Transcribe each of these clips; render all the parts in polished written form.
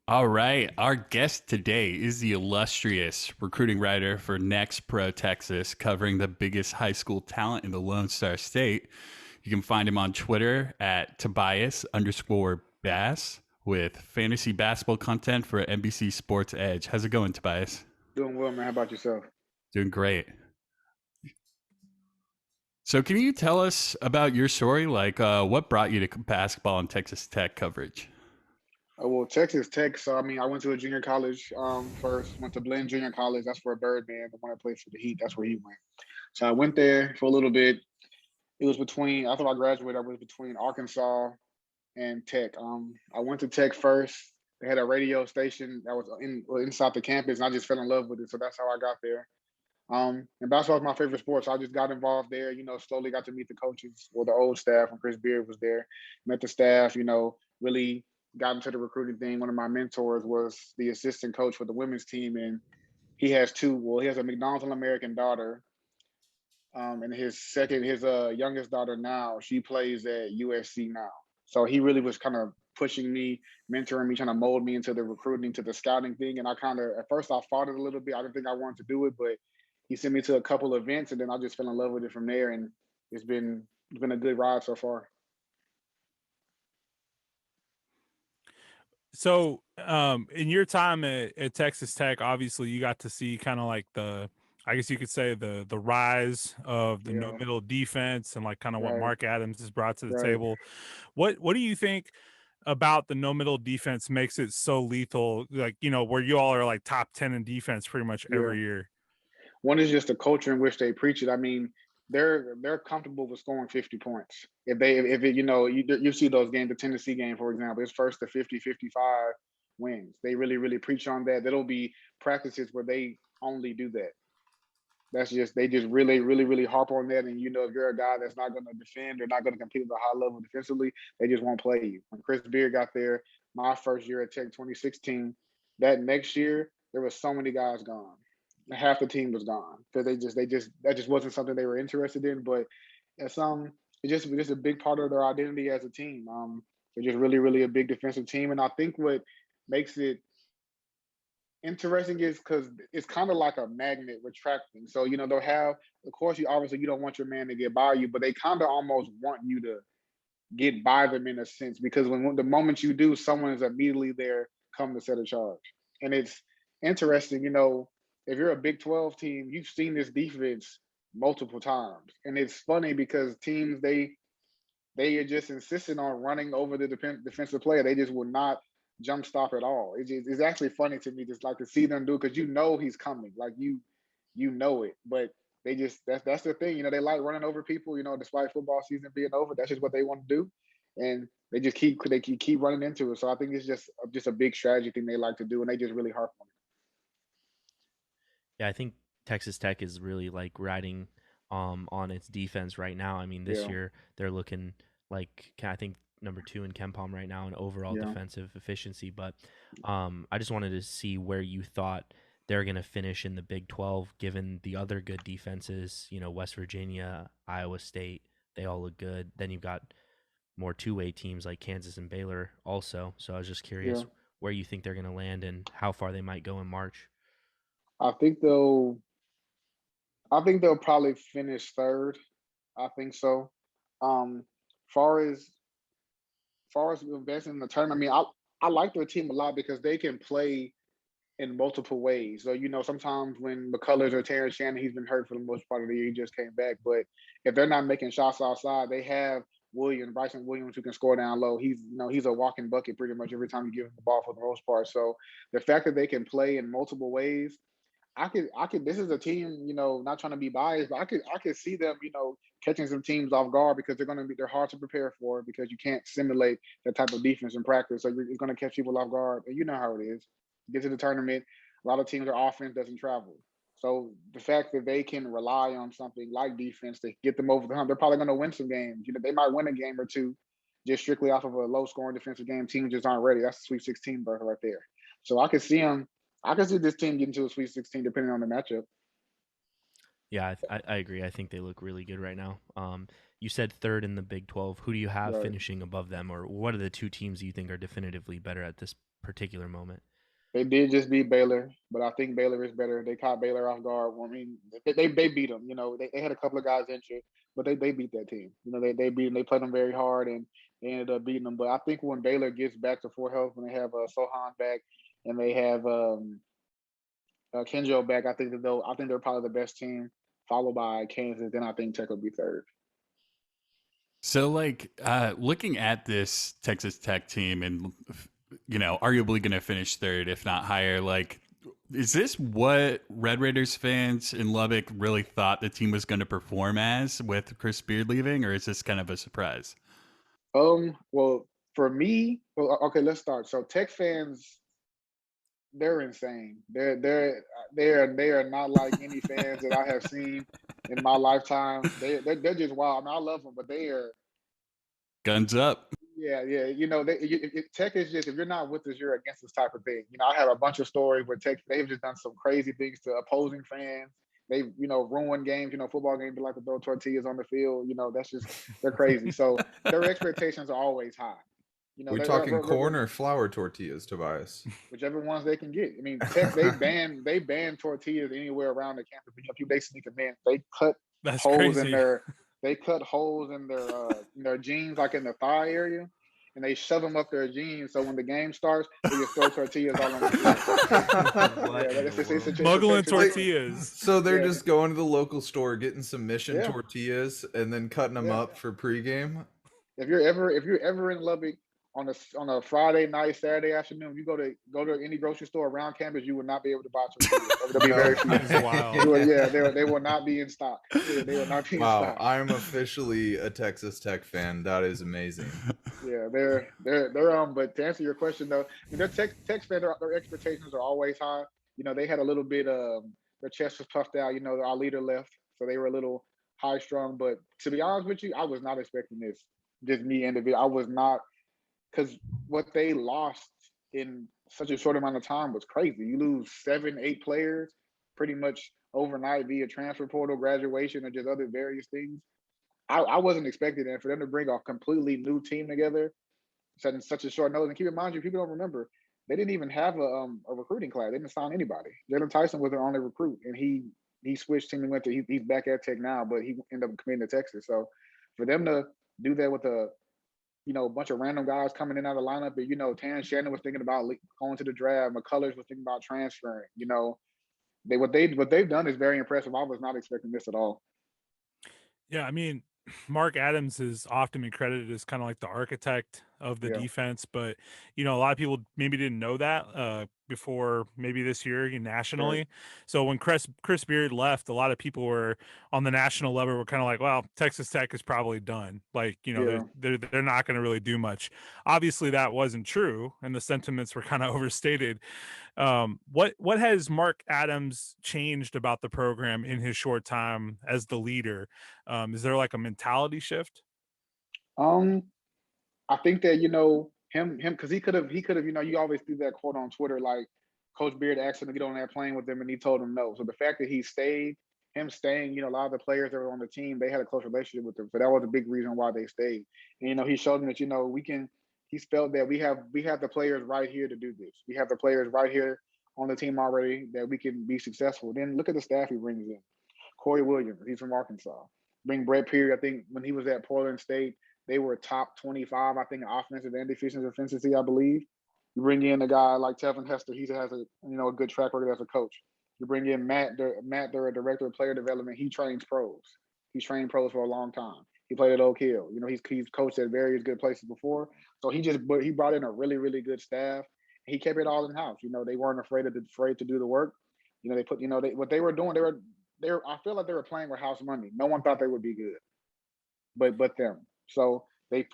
All right. Our guest today is the illustrious recruiting writer for NXTPRO Texas, covering the biggest high school talent in the Lone Star State. You can find him on Twitter at Tobias_Bass with fantasy basketball content for NBC Sports Edge. How's it going, Tobias? Doing well, man. How about yourself? Doing great. So, can you tell us about your story? What brought you to basketball and Texas Tech coverage? Well, Texas Tech. So, I mean, I went to a junior college first. Went to Blinn Junior College. That's where Birdman, the one that played for the Heat, that's where he went. So I went there for a little bit. It was between. After I graduated, I was between Arkansas and Tech. I went to Tech first. They had a radio station that was inside the campus, and I just fell in love with it. So that's how I got there. And basketball was my favorite sport, so I just got involved there. Slowly got to meet the coaches or the old staff when Chris Beard was there. Met the staff. Really got into the recruiting thing. One of my mentors was the assistant coach for the women's team, and he has two. Well, he has a McDonald's All-American daughter, and his youngest daughter now, she plays at USC now. So he really was kind of pushing me, mentoring me, trying to mold me into the recruiting, to the scouting thing. And I kind of, at first, I fought it a little bit. I didn't think I wanted to do it, but he sent me to a couple of events, and then I just fell in love with it from there. And it's been a good ride so far. So, in your time at Texas Tech, obviously you got to see kind of like I guess you could say the rise of the no Yeah, middle defense and like kind of what right, Mark Adams has brought to the right. table. What do you think about the no middle defense makes it so lethal? Like, where you all are like top 10 in defense pretty much Yeah. every year. One is just the culture in which they preach it. I mean, they're comfortable with scoring 50 points. If it you see those games, the Tennessee game, for example, it's first to 50, 55 wins. They really preach on that. There'll be practices where they only do that. They just really harp on that. And if you're a guy that's not going to defend or not going to compete at a high level defensively, they just won't play you. When Chris Beard got there, my first year at Tech, 2016, that next year there was so many guys gone. Half the team was gone because they just that just wasn't something they were interested in. But it's just a big part of their identity as a team. They're just really a big defensive team, and I think what makes it interesting is because it's kind of like a magnet retracting. So they'll have, of course, you don't want your man to get by you, but they kind of almost want you to get by them in a sense because when the moment you do, someone is immediately there come to set a charge. And it's interesting, if you're a Big 12 team, you've seen this defense multiple times, and it's funny because teams they are just insisting on running over the defensive player. They just will not jump stop at all. It's actually funny to me just like to see them do because he's coming. Like you know it, but they just that's the thing. They like running over people. Despite football season being over, that's just what they want to do, and they keep running into it. So I think it's just a big strategy thing they like to do, and they just really harp on it. Yeah, I think Texas Tech is really like riding on its defense right now. I mean, this Yeah, year they're looking like I think number 2 in KenPom right now in overall yeah. defensive efficiency. But I just wanted to see where you thought they're going to finish in the Big 12, given the other good defenses. West Virginia, Iowa State, they all look good. Then you've got more two-way teams like Kansas and Baylor also. So I was just Yeah. curious where you think they're going to land and how far they might go in March. I think they'll I think they'll probably finish third. I think so. Far as far as investing in the tournament, I like their team a lot because they can play in multiple ways. So sometimes when McCullers or Terrence Shannon, he's been hurt for the most part of the year. He just came back, but if they're not making shots outside, they have Bryson Williams, who can score down low. He's a walking bucket pretty much every time you give him the ball for the most part. So the fact that they can play in multiple ways, I could. This is a team, not trying to be biased, but I could see them, catching some teams off guard because they're hard to prepare for because you can't simulate that type of defense in practice. So it's going to catch people off guard, and you know how it is. Get to the tournament, a lot of teams, their offense doesn't travel. So the fact that they can rely on something like defense to get them over the hump, they're probably going to win some games. They might win a game or two just strictly off of a low scoring defensive game. Teams just aren't ready. That's a Sweet 16 berth right there. So I can see this team getting to a Sweet 16 depending on the matchup. Yeah, I agree. I think they look really good right now. You said third in the Big 12. Who do you have Right. finishing above them, or what are the two teams you think are definitively better at this particular moment. They did just beat Baylor, but I think Baylor is better. They caught Baylor off guard. I mean, they beat them. You know, they had a couple of guys injured, but they beat that team. You know, they beat them. They played them very hard, and they ended up beating them. But I think when Baylor gets back to full health, when they have Sohan back, and they have Kenjo back, I think they're probably the best team, followed by Kansas. Then I think Tech will be third. So, like, looking at this Texas Tech team and, you know, arguably going to finish third, if not higher, like, is this what Red Raiders fans in Lubbock really thought the team was going to perform as with Chris Beard leaving, or is this kind of a surprise? Well, for me, okay, let's start. So Tech fans, they're insane. They are not like any fans that I have seen in my lifetime. They're just wild. I mean, I love them, but they are. Guns up. Yeah, yeah. You know, Tech is just, if you're not with us, you're against this type of thing. You know, I have a bunch of stories where Tech, they've just done some crazy things to opposing fans. They've, ruined games. You know, football games, they like to throw tortillas on the field. You know, that's just, they're crazy. So their expectations are always high. You know, We talking corn or flour tortillas, Tobias? whichever ones they can get. I mean, Tech, they ban tortillas anywhere around the campus. People, they sneak them in. They cut That's holes crazy. in their jeans, like in the thigh area, and they shove them up their jeans. So when the game starts, they just throw tortillas all on the field. Smuggling tortillas. So they're just going to the local store, getting some mission tortillas, and then cutting them up for pregame. If you're ever in Lubbock on a Friday night, Saturday afternoon, you go to any grocery store around campus, you will not be able to buy tortillas. There'll be very few. That's wild. They will not be in stock. They will not be in Wow, stock. I'm officially a Texas Tech fan. That is amazing. Yeah, they're but to answer your question though, I mean, their Tech fans, their expectations are always high. You know, they had a little bit their chest was puffed out. You know, our leader left, so they were a little high strung. But to be honest with you, I was not expecting this. Just me individually, I was not, because what they lost in such a short amount of time was crazy. You lose 7-8 players pretty much overnight via transfer portal, graduation, or just other various things. I wasn't expecting that, for them to bring a completely new team together in such a short notice. And keep in mind, people don't remember, they didn't even have a recruiting class. They didn't sign anybody. Jalen Tyson was their only recruit, and he switched team and went to he's back at Tech now, but he ended up committing to Texas. So for them to do that with a bunch of random guys coming in out of the lineup, and Tan Shannon was thinking about going to the draft, McCullers was thinking about transferring. What they've done is very impressive. I was not expecting this at all. Yeah, I mean, Mark Adams has often been credited as kind of like the architect of the defense, but a lot of people maybe didn't know that before maybe this year nationally. Right. So when Chris Beard left, a lot of people were on the national level were kind of like, well, Texas Tech is probably done. Like, they're not going to really do much. Obviously that wasn't true, and the sentiments were kind of overstated. What has Mark Adams changed about the program in his short time as the leader? Is there like a mentality shift? I think that him because he could have you always do that quote on Twitter, like Coach Beard asked him to get on that plane with him and he told him no. So the fact that he stayed, him staying, a lot of the players that were on the team, they had a close relationship with him, so that was a big reason why they stayed. And he showed them that we can. He's felt that we have the players right here to do this. We have the players right here on the team already that we can be successful. Then look at the staff he brings in. Corey Williams, he's from Arkansas. Bring Brett Peary. I think when he was at Portland State, they were top 25, I think, offensive and defensive efficiency, I believe. You bring in a guy like Tevin Hester, he has a good track record as a coach. You bring in Matt, they're a director of player development. He trains pros. He's trained pros for a long time. He played at Oak Hill. He's coached at various good places before. So he brought in a really, really good staff. He kept it all in house. They weren't afraid to do the work. They put what they were doing. I feel like they were playing with house money. No one thought they would be good, but them. So they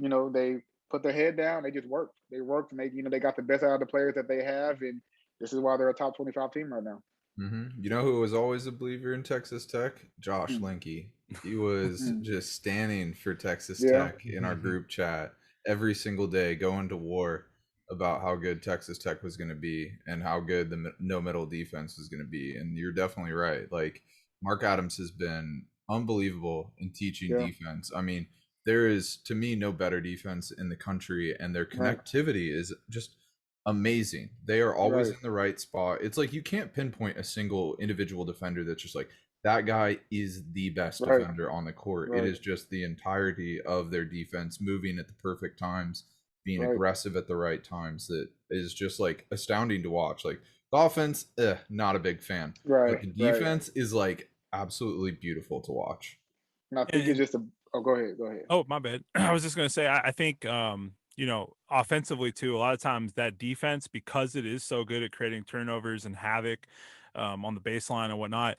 put their head down. They just worked. They worked, and they got the best out of the players that they have, and this is why they're a top 25 team right now. Mm-hmm. You know who was always a believer in Texas Tech? Josh Linke. He was just standing for Texas Tech in our group chat every single day, going to war about how good Texas Tech was going to be and how good the no middle defense was going to be. And you're definitely right. Like, Mark Adams has been unbelievable in teaching defense. I mean, there is, to me, no better defense in the country, and their connectivity is just amazing. They are always Right. in the right spot. It's like you can't pinpoint a single individual defender that's just like that guy is the best Right. defender on the court. It Right. is just the entirety of their defense moving at the perfect times, being Right. aggressive at the right times, that is just like astounding to watch. Like the offense, not a big fan. Right. But the Right. defense is like absolutely beautiful to watch. And I think it's just go ahead. Go ahead. Oh, my bad. I was just gonna say, I think you know, offensively too, a lot of times that defense, because it is so good at creating turnovers and havoc on the baseline and whatnot,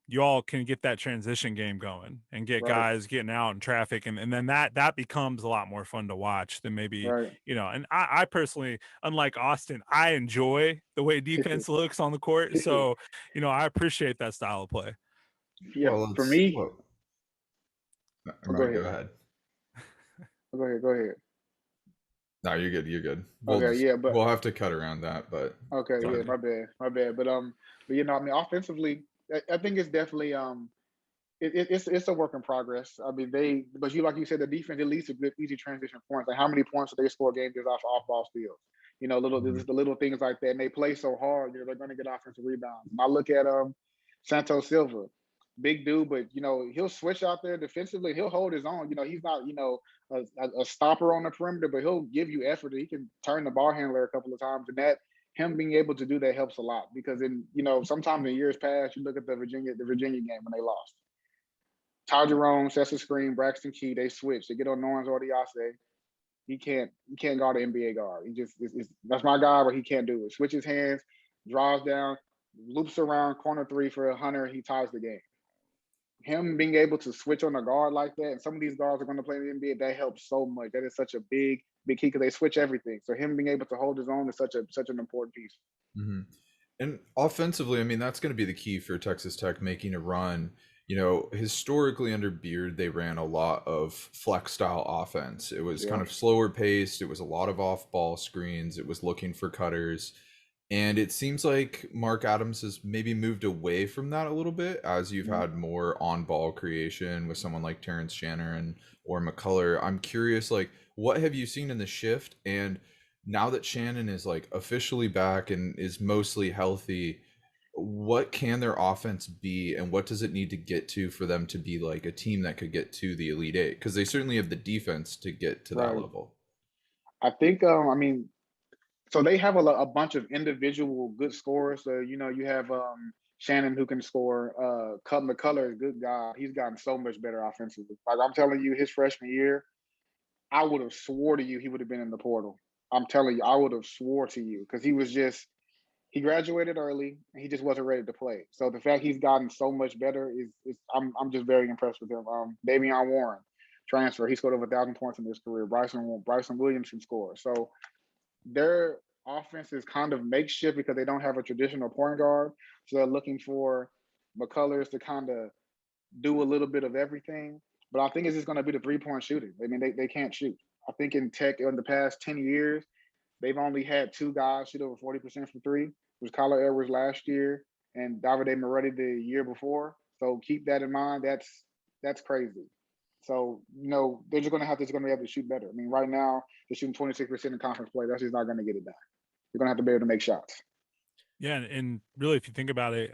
you all can get that transition game going and get Right. guys getting out in traffic, and then that becomes a lot more fun to watch than maybe, Right. you know. And I personally, unlike Austin, I enjoy the way defense looks on the court. So, you know, I appreciate that style of play. Yeah. Well, For me, go go ahead. ahead. Go ahead. Go ahead. No, you're good. You're good. Okay. Yeah. But We'll have to cut around that. But okay. go Yeah. ahead. My bad. But you know, I mean, offensively, I think it's definitely it's a work in progress. I mean, but you like you said, the defense at least a good easy transition points. Like how many points do they score games just off ball steals? You know, Mhm. the little things like that, and they play so hard. You know, they're going to get offensive rebounds. And I look at Santos Silva, big dude, but you know he'll switch out there defensively. He'll hold his own. You know, he's not a stopper on the perimeter, but he'll give you effort. He can turn the ball handler a couple of times, and that him being able to do that helps a lot because sometimes in years past you look at the Virginia game when they lost. Ty Jerome sets a screen, Braxton Key, they switch. They get on Norns or Diase. He can't guard an NBA guard. He just that's my guy, but he can't do it. Switches hands, draws down, loops around corner three for a Hunter. He ties the game. Him being able to switch on a guard like that, and some of these guards are going to play in the NBA. That helps so much. That is such a big key because they switch everything. So him being able to hold his own is such an important piece. Mm-hmm. And offensively, I mean, that's going to be the key for Texas Tech making a run. You know, historically under Beard, they ran a lot of flex style offense. It was kind of slower paced. It was a lot of off ball screens. It was looking for cutters. And it seems like Mark Adams has maybe moved away from that a little bit as you've had more on ball creation with someone like Terrence Shannon or McCullough. I'm curious, like, what have you seen in the shift? And now that Shannon is like officially back and is mostly healthy, what can their offense be and what does it need to get to for them to be like a team that could get to the Elite Eight? Because they certainly have the defense to get to that level. I think, I mean, so they have a bunch of individual good scorers. So, you know, you have Shannon who can score. McCullough is a good guy. He's gotten so much better offensively. Like I'm telling you, his freshman year, I would have swore to you he would have been in the portal. I'm telling you, I would have swore to you because he graduated early and he just wasn't ready to play. So the fact he's gotten so much better is I'm just very impressed with him. Davion Warren, transfer, he scored over 1,000 points in his career. Bryson Williams can score. So their offense is kind of makeshift because they don't have a traditional point guard. So they're looking for McCullers to kind of do a little bit of everything. But I think it's just going to be the 3-point shooting. I mean, they can't shoot. I think in Tech in the past 10 years, they've only had two guys shoot over 40% from three. It was Kyler Edwards last year and Davide Moretti the year before. So keep that in mind. That's crazy. So, you know, they're just going to be able to shoot better. I mean, right now, they're shooting 26% in conference play. That's just not going to get it done. You're going to have to be able to make shots. Yeah, and really, if you think about it,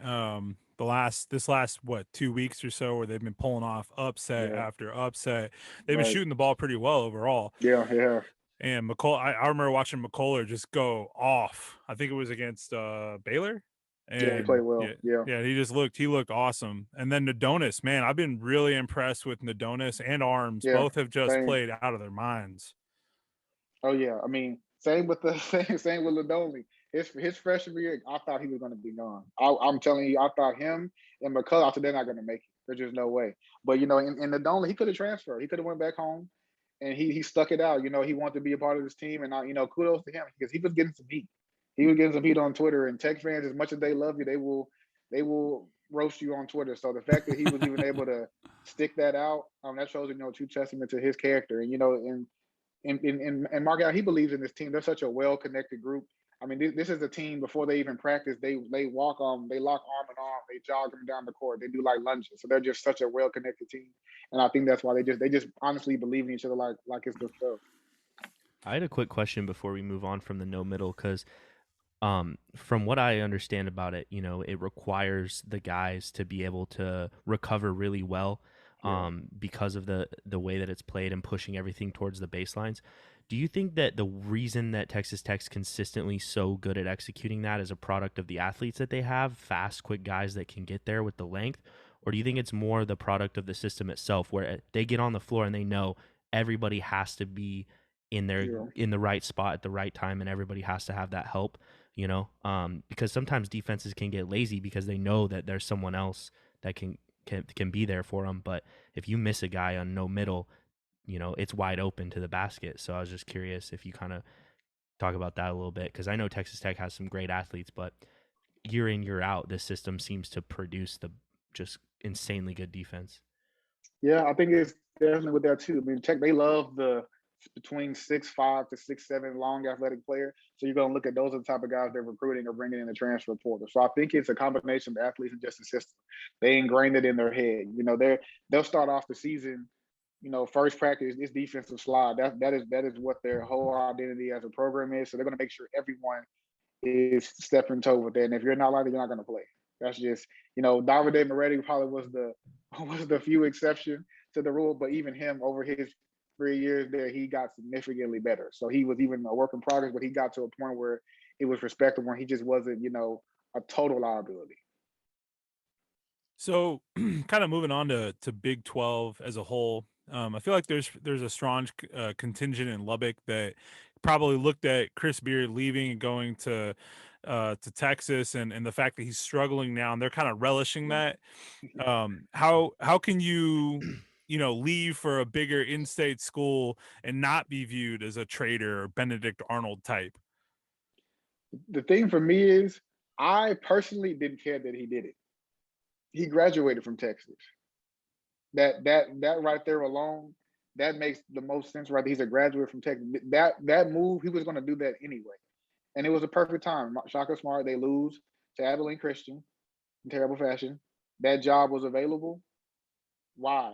this last 2 weeks or so, where they've been pulling off upset after upset, they've been shooting the ball pretty well overall. Yeah. And I remember watching McCullough just go off. I think it was against Baylor. And he played well. Yeah, he looked awesome. And then Nadonis, man, I've been really impressed with Nadonis and Arms. Both have just played out of their minds. Oh yeah, I mean, same with Ladoni. His freshman year, I thought he was going to be gone. I'm telling you, I thought him and McCullough, I said they're not going to make it. There's just no way. But you know, in Ladoni, he could have transferred. He could have went back home, and he stuck it out. You know, he wanted to be a part of this team, and kudos to him because he was getting some heat. He was getting some heat on Twitter, and Tech fans, as much as they love you, they will roast you on Twitter. So the fact that he was even able to stick that out, that shows true testament to his character. And Mark out, he believes in this team. They're such a well-connected group. I mean, this is a team before they even practice. They walk they lock arm in arm. They jog them down the court. They do like lunges. So they're just such a well-connected team. And I think that's why they just honestly believe in each other like it's their stuff. I had a quick question before we move on from the no middle, because from what I understand about it, it requires the guys to be able to recover really well, because of the way that it's played and pushing everything towards the baselines. Do you think that the reason that Texas Tech's consistently so good at executing that is a product of the athletes that they have, fast, quick guys that can get there with the length? Or do you think it's more the product of the system itself, where they get on the floor and they know everybody has to be in the right spot at the right time, and everybody has to have that help, because sometimes defenses can get lazy because they know that there's someone else that can be there for them. But if you miss a guy on no middle, it's wide open to the basket. So I was just curious if you kind of talk about that a little bit, because I know Texas Tech has some great athletes, but year in, year out, this system seems to produce the just insanely good defense. Yeah, I think it's definitely with that too. I mean, Tech, they love the between 6'5" to 6'7" long athletic player. So you're going to look at those are the type of guys they're recruiting or bringing in the transfer portal. So I think it's a combination of athletes and just the system. They ingrained it in their head. They'll start off the season, first practice, this defensive slide. That is what their whole identity as a program is. So they're going to make sure everyone is stepping toe with that. And if you're not like that, you're not going to play. That's just, Davide Moretti probably was the few exception to the rule, but even him over his 3 years there, he got significantly better. So he was even a work in progress, but he got to a point where it was respectable and he just wasn't, a total liability. So kind of moving on to Big 12 as a whole, I feel like there's a strong contingent in Lubbock that probably looked at Chris Beard leaving and going to Texas, and the fact that he's struggling now, and they're kind of relishing that. How can you leave for a bigger in-state school and not be viewed as a traitor or Benedict Arnold type? The thing for me is, I personally didn't care that he did it. He graduated from Texas. That right there alone, that makes the most sense, right? He's a graduate from Texas. That move, he was going to do that anyway. And it was a perfect time. Shaka Smart, they lose to Abilene Christian in terrible fashion. That job was available. Why?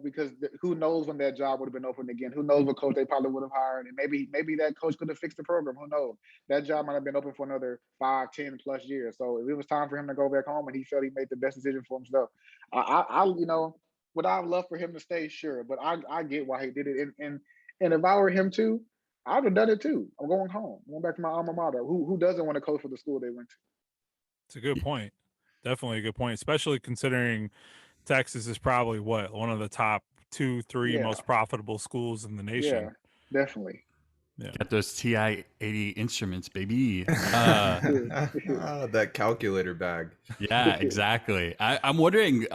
Because who knows when that job would have been open again? Who knows what coach they probably would have hired? And maybe that coach could have fixed the program. Who knows? That job might have been open for another 5, 10 plus years. So if it was time for him to go back home and he felt he made the best decision for himself, would I love for him to stay? Sure, but I get why he did it. And if I were him too, I would have done it too. I'm going home. I'm going back to my alma mater. Who doesn't want to coach for the school they went to? It's a good point. Definitely a good point, especially considering Texas is probably one of the top 2, 3 most profitable schools in the nation. Yeah, definitely. Yeah. Got those TI-80 instruments, baby. That calculator bag. Yeah, exactly. I'm wondering,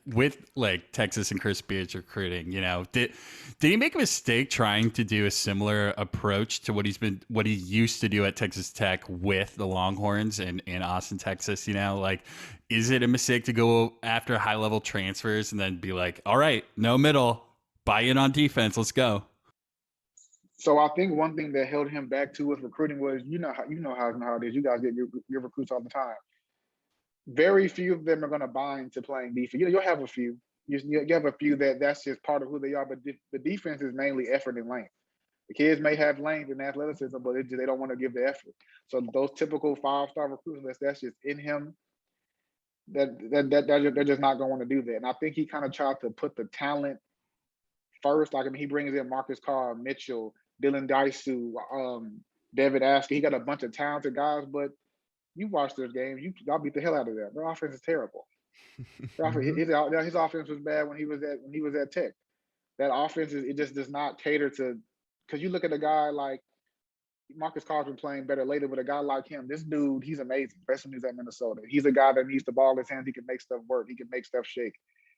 with like Texas and Chris Beard's recruiting, did he make a mistake trying to do a similar approach to what he used to do at Texas Tech with the Longhorns in Austin, Texas? Is it a mistake to go after high level transfers and then be like, all right, no middle, buy in on defense, let's go? So I think one thing that held him back too with recruiting was, how it is. You guys get your recruits all the time. Very few of them are going to buy into playing defense. You'll have a few. You have a few that's just part of who they are. But the defense is mainly effort and length. The kids may have length and athleticism, but they don't want to give the effort. So those typical 5-star recruits, that's just in him. They're just not going to want to do that. And I think he kind of tried to put the talent first. He brings in Marcus Carr, Mitchell, Dylan Daisu, David Asker. He got a bunch of talented guys, but you watch those games, y'all beat the hell out of them. Their offense is terrible. His offense was bad when he was at Tech. That offense it just does not cater to, because you look at a guy like Marcus Carr's been playing better later, but a guy like him, this dude, he's amazing, especially when he's at Minnesota. He's a guy that needs the ball in his hands. He can make stuff work. He can make stuff shake.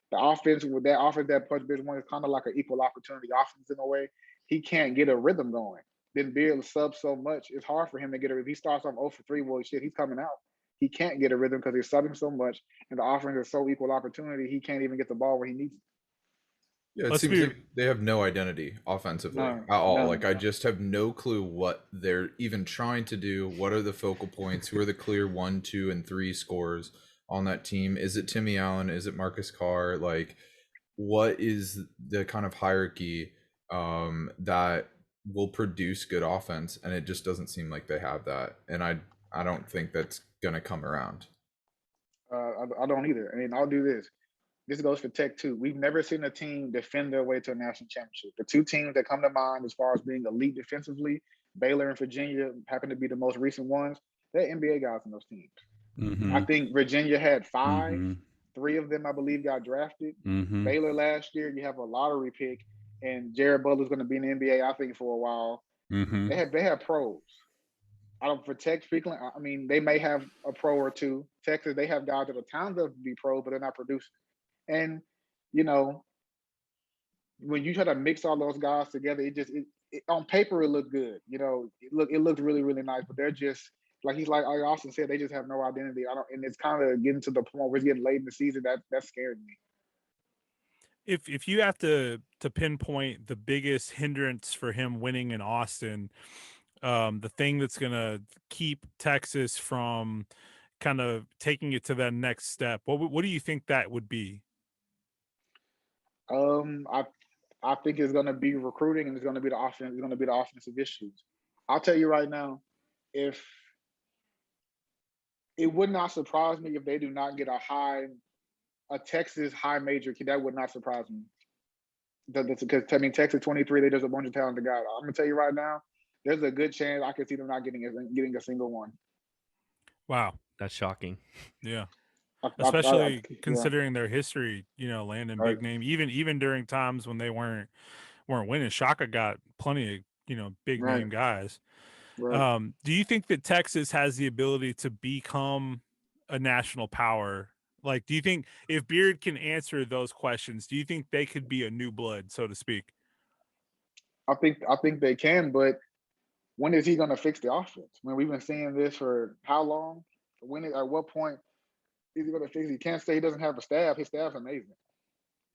The offense that Punch Beard won is kind of like an equal opportunity offense in a way. He can't get a rhythm going. Then Beard subs so much, it's hard for him to get a rhythm. He starts off 0 for 3, well, shit, he's coming out. He can't get a rhythm because he's subbing so much, and the offense is so equal opportunity, he can't even get the ball where he needs it. Yeah, it seems like they have no identity offensively at all. I just have no clue what they're even trying to do. What are the focal points? Who are the clear 1, 2, and 3 scorers on that team? Is it Timmy Allen? Is it Marcus Carr? What is the kind of hierarchy that will produce good offense, and it just doesn't seem like they have that. And I don't think that's gonna come around. I don't either. I mean, I'll do this. This goes for Tech too. We've never seen a team defend their way to a national championship. The two teams that come to mind as far as being elite defensively, Baylor and Virginia, happen to be the most recent ones. They're NBA guys in those teams. Mm-hmm. I think Virginia had 5. Mm-hmm. 3 of them, I believe, got drafted. Mm-hmm. Baylor last year, you have a lottery pick, and Jared Butler's going to be in the NBA, I think, for a while. Mm-hmm. They have pros. For Tech, speaking, I mean, they may have a pro or two. Texas, they have guys that are talented to be pros, but they're not producing. And, you know, when you try to mix all those guys together, it on paper it looked good. You know, it looked really, really nice, but they're just like Austin said, they just have no identity. And it's kind of getting to the point where it's getting late in the season. That scared me. If you have to pinpoint the biggest hindrance for him winning in Austin, the thing that's gonna keep Texas from kind of taking it to that next step, what do you think that would be? I think it's going to be recruiting, and it's going to be the offense. It's going to be the offensive issues. I'll tell you right now, if it would not surprise me if they do not get a Texas high major kid. That would not surprise me. Because I mean, Texas 23, there's a bunch of talented guys. I'm gonna tell you right now, there's a good chance I could see them not getting a single one. Wow, that's shocking. Yeah. Especially considering their history, landing right. big name, even during times when they weren't winning. Shaka got plenty of, big right. name guys. Right. Do you think that Texas has the ability to become a national power? Like, do you think if Beard can answer those questions, do you think they could be a new blood, so to speak? I think they can, but when is he going to fix the offense? I mean, we've been seeing this for how long? At what point is he going to fix it? He can't say he doesn't have a staff. His staff's amazing.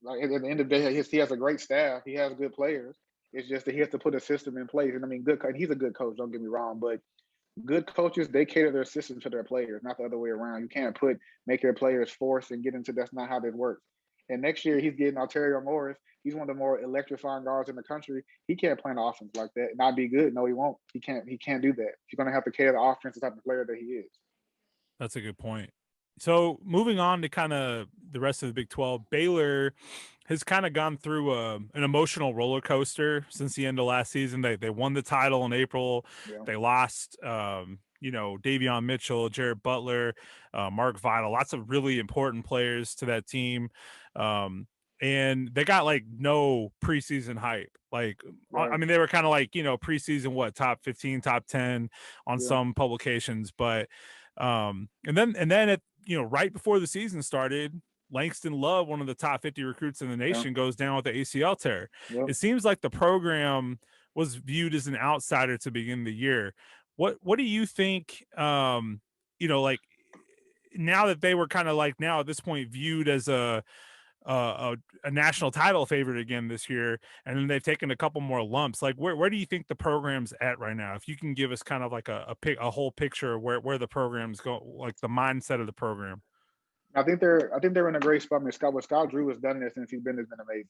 Like, at the end of the day, he has a great staff. He has good players. It's just that he has to put a system in place. And I mean, he's a good coach, don't get me wrong, but good coaches, they cater their system to their players, not the other way around. You can't make your players force and get into that's not how this works. And next year he's getting Ontario Morris. He's one of the more electrifying guards in the country. He can't play an offense like that and not be good. No, he won't. He can't do that. He's gonna have to cater the offense the type of player that he is. That's a good point. So moving on to kind of the rest of the Big 12, Baylor has kind of gone through an emotional roller coaster since the end of last season. They won the title in April. Yeah. They lost, Davion Mitchell, Jared Butler, Mark Vital, lots of really important players to that team. And they got like no preseason hype. Like, right. I mean, they were kind of like, preseason, top 15, top 10 on some publications, but and then at right before the season started, Langston Love, one of the top 50 recruits in the nation, goes down with the ACL tear. Yep. It seems like the program was viewed as an outsider to begin the year. What do you think? Like now that they were kind of like now at this point viewed as a national title favorite again this year, and then they've taken a couple more lumps. Like where do you think the program's at right now? If you can give us kind of like a whole picture of where the program's go, like the mindset of the program. I think they're in a great spot. I mean, what Scott Drew has done there since he's been amazing.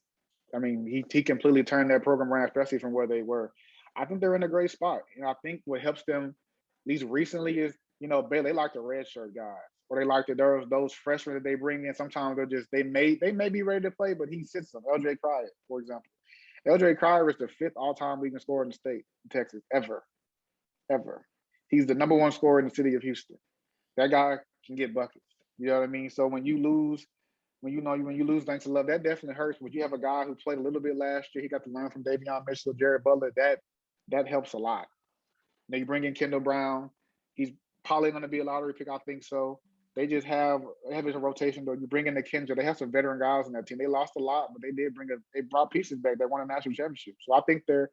I mean, he completely turned that program around, especially from where they were. I think they're in a great spot. I think what helps them, at least recently, is Baylor, they like the red shirt guys. Or they like those freshmen that they bring in. Sometimes they may be ready to play, but he sits them. LJ Cryer, for example. LJ Cryer is the 5th all-time leading scorer in the state, in Texas, ever. He's the number 1 scorer in the city of Houston. That guy can get buckets. You know what I mean? So when you lose Langston Love, that definitely hurts. But you have a guy who played a little bit last year. He got to learn from Davion Mitchell, Jared Butler. That helps a lot. Now you bring in Kendall Brown. He's probably going to be a lottery pick. I think so. They just have a rotation. Though you bring in the Kendra, they have some veteran guys on that team. They lost a lot, but they brought pieces back. They won a national championship. So I think they're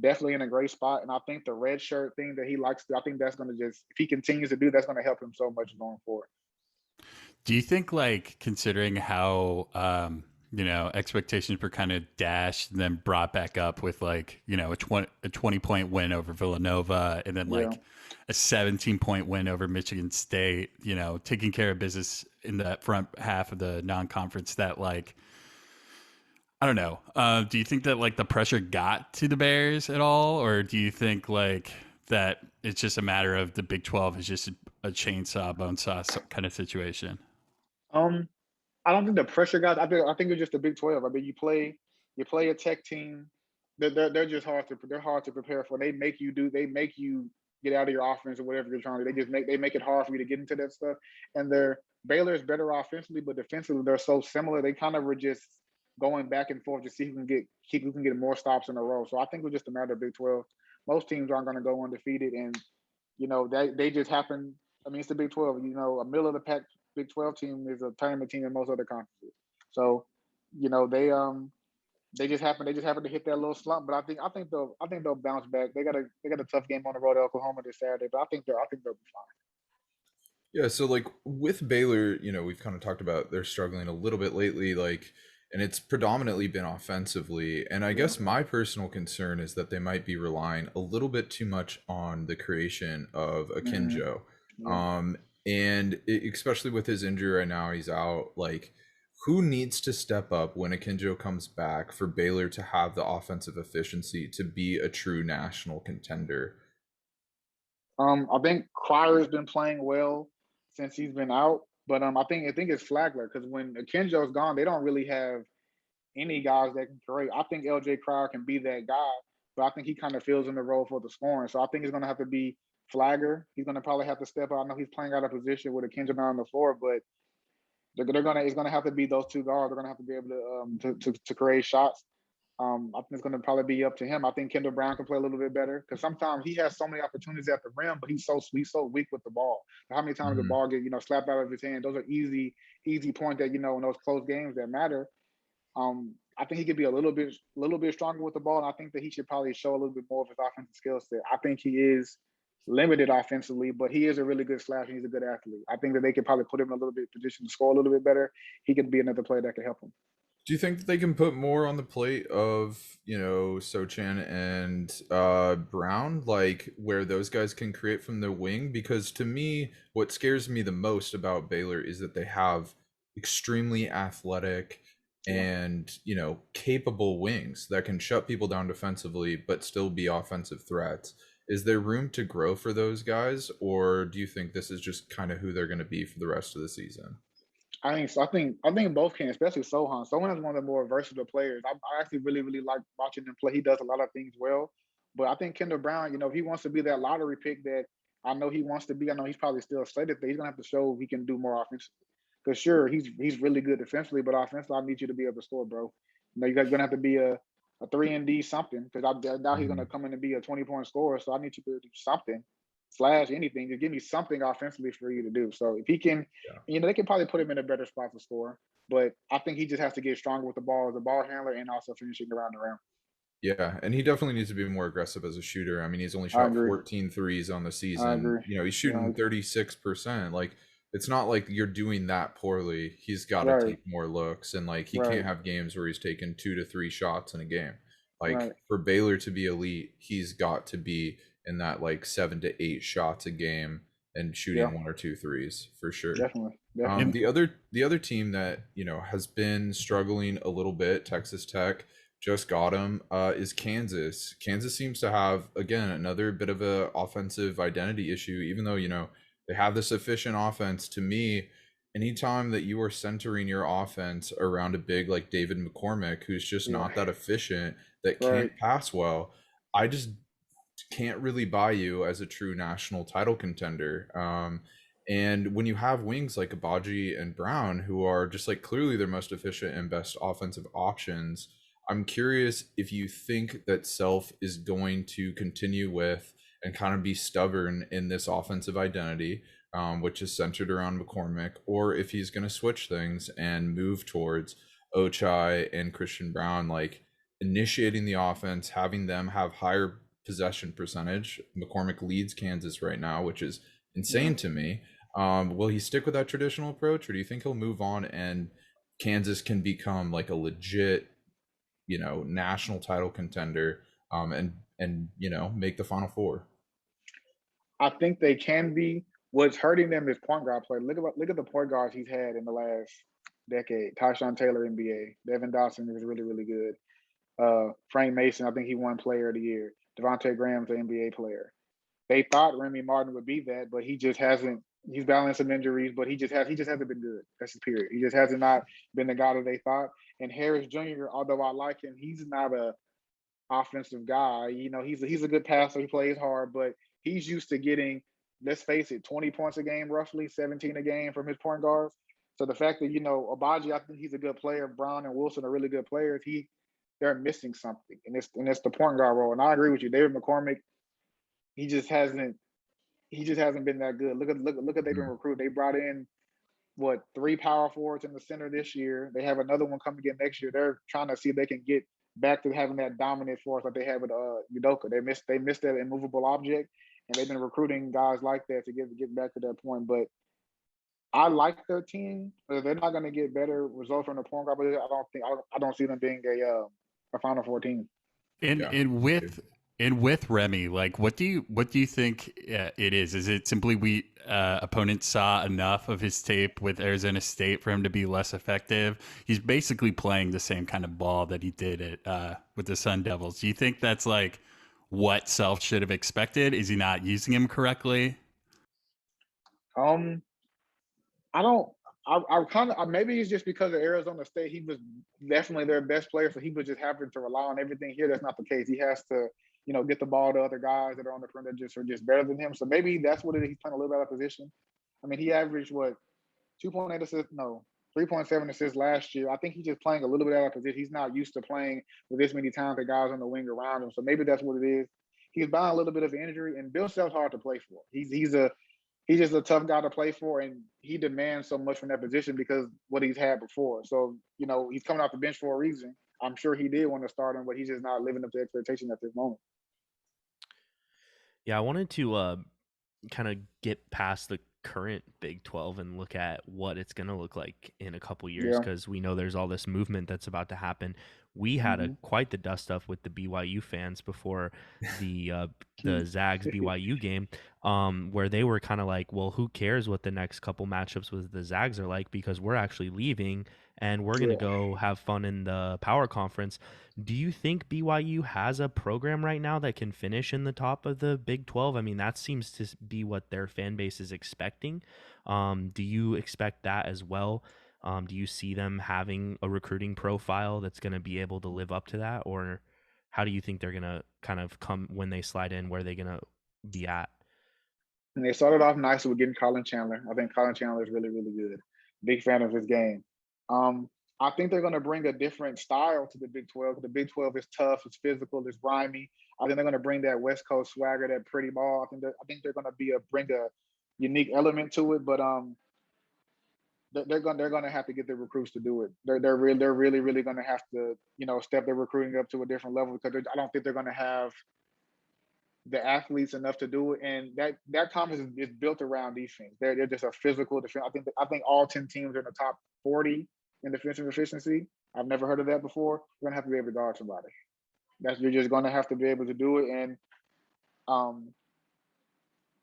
definitely in a great spot. And I think the red shirt thing that he likes to, I think that's going to if he continues to do, that's going to help him so much going forward. Do you think, like, considering how expectations were kind of dashed and then brought back up with a 20-point win over Villanova and then a 17-point win over Michigan State, taking care of business in that front half of the non-conference, that I don't know. Do you think that like the pressure got to the Bears at all, or do you think like that it's just a matter of the Big 12 is just a chainsaw bone saw kind of situation? Um, I don't think the pressure got. I think it's just the Big 12. I mean, you play a Tech team. They're just hard to prepare for. They make you get out of your offense or whatever you're trying to do. They make it hard for you to get into that stuff. And Baylor is better offensively, but defensively they're so similar. They kind of were just going back and forth to see who can get more stops in a row. So I think it was just a matter of Big 12. Most teams aren't going to go undefeated, and they just happen. I mean, it's the Big 12. A middle of the pack Big 12 team is a tournament team in most other conferences. So, they just happen to hit that little slump. But I think they'll bounce back. They got a tough game on the road at Oklahoma this Saturday, but I think they'll be fine. Yeah, so like with Baylor, we've kind of talked about they're struggling a little bit lately, like, and it's predominantly been offensively. And I Yeah. guess my personal concern is that they might be relying a little bit too much on the creation of Mm-hmm. Akinjo. Yeah. And especially with his injury right now, he's out. Like, who needs to step up when Akinjo comes back for Baylor to have the offensive efficiency to be a true national contender? I think Crier's been playing well since he's been out, but I think it's Flagler because when Akinjo's gone, they don't really have any guys that can create. I think LJ Cryer can be that guy, but I think he kind of fills in the role for the scoring. So I think it's going to have to be Flagger. He's going to probably have to step out. I know he's playing out of position with Akinjo on the floor, but they're gonna it's gonna have to be those two guards. They're gonna have to be able to create shots. I think it's gonna probably be up to him. I think Kendall Brown can play a little bit better because sometimes he has so many opportunities at the rim, but he's so weak with the ball. How many times the Mhm. ball get slapped out of his hand? Those are easy points that in those close games that matter. I think he could be a little bit stronger with the ball, and I think that he should probably show a little bit more of his offensive skill set. I think he is limited offensively, but he is a really good slasher. He's a good athlete. I think that they could probably put him in a little bit position to score a little bit better. He could be another player that could help him. Do you think that they can put more on the plate of, Sochan and Brown, like where those guys can create from the wing? Because to me, what scares me the most about Baylor is that they have extremely athletic Yeah. and, capable wings that can shut people down defensively but still be offensive threats. Is there room to grow for those guys, or do you think this is just kind of who they're going to be for the rest of the season? I think so. I think both can, especially Sohan. Sohan is one of the more versatile players. I actually really really like watching him play. He does a lot of things well, but I think Kendall Brown, if he wants to be that lottery pick that I know he wants to be. I know he's probably still slated there. He's gonna have to show he can do more offensively. Because sure, he's really good defensively, but offensively, I need you to be able to score, bro. You're gonna have to be a 3 and D something because I doubt he's gonna Mhm. come in and be a 20-point scorer. So I need you to do something, slash anything. Just give me something offensively for you to do. So if he can, Yeah. they can probably put him in a better spot to score. But I think he just has to get stronger with the ball as a ball handler and also finishing around the rim. Yeah, and he definitely needs to be more aggressive as a shooter. I mean, he's only I shot agree. 14 threes on the I season. agree. He's Yeah. shooting 36%. Like, it's not like you're doing that poorly. He's got to Right. take more looks, and like he can't Right. have games where he's taking 2 to 3 shots in a game. Like, Right. for Baylor to be elite, he's got to be in that like 7 to 8 shots a game and Yeah. shooting 1 or 2 threes for sure. Definitely. And Definitely. The other team that has been struggling a little bit, Texas Tech just got him, is Kansas. Kansas seems to have again another bit of a offensive identity issue, even though they have this efficient offense. To me, anytime that you are centering your offense around a big like David McCormick, who's just Yeah. not that efficient, that Right. can't pass well, I just can't really buy you as a true national title contender. And when you have wings like Abaji and Brown, who are just like clearly their most efficient and best offensive options, I'm curious if you think that Self is going to continue with and kind of be stubborn in this offensive identity, which is centered around McCormick, or if he's going to switch things and move towards Ochai and Christian Brown, like initiating the offense, having them have higher possession percentage. McCormick leads Kansas right now, which is Yeah. insane to me. Will he stick with that traditional approach, or do you think he'll move on and Kansas can become like a legit, national title contender, and make the Final Four? I think they can be. What's hurting them is point guard play. Look at the point guards he's had in the last decade. Tyshawn Taylor, NBA. Devin Dotson was really, really good. Frank Mason, I think he won Player of the Year. Devontae Graham's an NBA player. They thought Remy Martin would be that, but he just hasn't. He's battling some injuries, but he just hasn't been good. That's his period. He just hasn't not been the guy that they thought. And Harris Jr., although I like him, he's not a offensive guy. You know, he's a good passer. He plays hard, but he's used to getting, let's face it, 20 points a game, roughly 17 a game from his point guards. So the fact that, you know, Abaji, I think he's a good player. Brown and Wilson are really good players. They're missing something, and it's the point guard role. And I agree with you, David McCormick. He just hasn't been that good. Look at they've been recruited. They brought in 3 power forwards in the center this year. They have another one coming in next year. They're trying to see if they can get back to having that dominant force like they had with Udoka. They missed that immovable object, and they've been recruiting guys like that to get back to that point. But I like their team. But they're not going to get better results from the point guard. But I don't see them being a Final Four team. And with Remy, like, what do you think it is? Is it simply opponents saw enough of his tape with Arizona State for him to be less effective? He's basically playing the same kind of ball that he did with the Sun Devils. Do you think that's like what Self should have expected? Is he not using him correctly? I don't. I kind of maybe it's just because of Arizona State. He was definitely their best player, so he was just having to rely on everything. Here, that's not the case. He has to, you know, get the ball to other guys that are on the perimeter are just better than him. So maybe that's what it is. He's playing a little bit out of position. I mean, he averaged 2.8 assists, no, 3.7 assists last year. I think he's just playing a little bit out of position. He's not used to playing with this many talented guys on the wing around him. So maybe that's what it is. He's battling a little bit of injury, and Bill Self's hard to play for. He's just a tough guy to play for, and he demands so much from that position because what he's had before. So, you know, he's coming off the bench for a reason. I'm sure he did want to start him, but he's just not living up to expectation at this moment. Yeah, I wanted to kind of get past the current Big 12 and look at what it's going to look like in a couple years, because we know there's all this movement that's about to happen. We had quite the dust up with the BYU fans before the Zags BYU game, where they were kind of like, well, who cares what the next couple matchups with the Zags are like, because we're actually leaving and we're going to go have fun in the Power Conference. Do you think BYU has a program right now that can finish in the top of the Big 12? I mean, that seems to be what their fan base is expecting. Do you expect that as well? Do you see them having a recruiting profile that's going to be able to live up to that? Or how do you think they're going to kind of come when they slide in? Where are they going to be at? And they started off nicely with getting Colin Chandler. I think Colin Chandler is really, really good. Big fan of his game. I think they're going to bring a different style to the Big 12. The Big 12 is tough, it's physical, it's grimy. I think they're going to bring that West Coast swagger, that pretty ball. I think they're going to bring a unique element to it, but they're going to have to get the recruits to do it. They're really going to have to, you know, step their recruiting up to a different level, because I don't think they're going to have the athletes enough to do it. And that conference is built around defense. They're just a physical defense. I think all 10 teams are in the top 40 in defensive efficiency. I've never heard of that before. You're gonna have to be able to guard somebody. You're just gonna have to be able to do it. And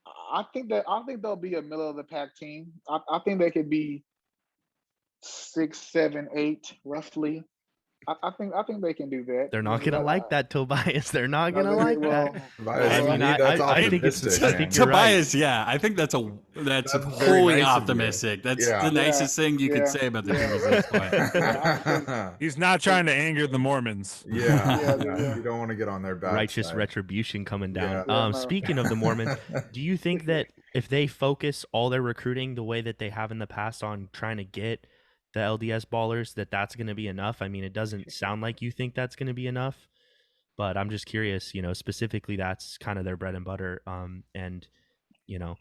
I think they'll be a middle of the pack team. I think they could be 6, 7, 8 roughly. I think they can do that. They're not gonna like that, Tobias. They're not gonna like that. I think it's Tobias. Yeah, I think that's wholly nice optimistic. That's the nicest thing you could say about the Bears at this point. He's not trying to anger the Mormons. Yeah. You don't want to get on their bad righteous side. Retribution coming down. Speaking of the Mormons, do you think that if they focus all their recruiting the way that they have in the past on trying to get the LDS ballers, that's going to be enough? I mean, it doesn't sound like you think that's going to be enough, but I'm just curious, you know, specifically that's kind of their bread and butter. And, you know,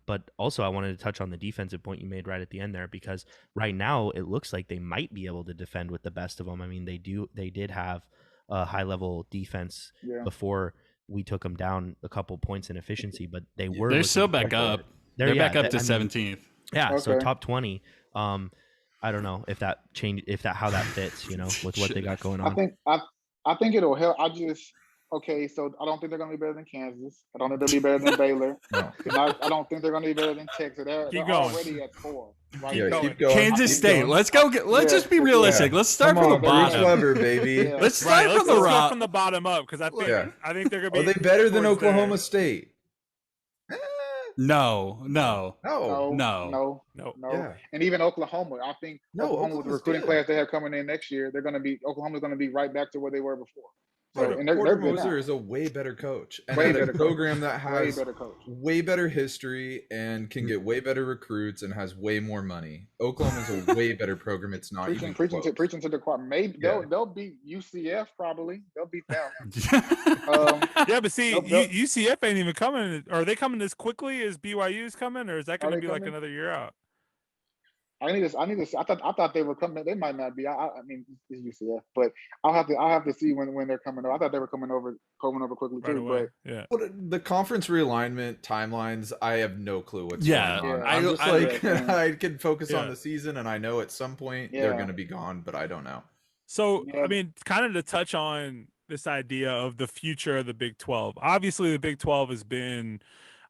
but also I wanted to touch on the defensive point you made right at the end there, because right now it looks like they might be able to defend with the best of them. I mean, they did have a high level defense before we took them down a couple points in efficiency, but they're still back up. They're back up to 17th. Yeah. Okay. So top 20. I don't know if that changed, how that fits, you know, with what they got going on. I think it'll help. Okay, so I don't think they're going to be better than Kansas. I don't think they'll be better than Baylor. No. And I don't think they're going to be better than Texas. They're already at 4. Right? Yeah, going. keep going. Kansas keep State. going. Let's go. Let's just be realistic. Let's start Come from on, the Bruce bottom. Weber, baby. Yeah. Let's start Let's from the go top. from the bottom up because I think Yeah. they're going to be. Are they better than towards Oklahoma there. State? No. No. Yeah. And even Oklahoma, I think Oklahoma with the recruiting class they have coming in next year, Oklahoma's going to be right back to where they were before. So, and they're Porter good now. Moser is a way better coach, and Way at better a program that Way has better coach. way better history and can get way better recruits and has way more money. Oklahoma's a way better program. It's not even preaching close. to the choir. Maybe they'll beat UCF probably. They'll beat them. Yeah, but see, UCF ain't even coming. Are they coming as quickly as BYU's coming, or is that going to be like another year out? I need to. I thought they were coming. They might not be. I mean, it's UCF, but I'll have to see when they're coming over. I thought they were coming over quickly right too. Away. But yeah, the conference realignment timelines, I have no clue what's going on. Yeah. I'm just I can focus on Yeah. the season, and I know at some point they're going to be gone, but I don't know. So I mean, kind of to touch on this idea of the future of the Big 12. Obviously, the Big 12 has been,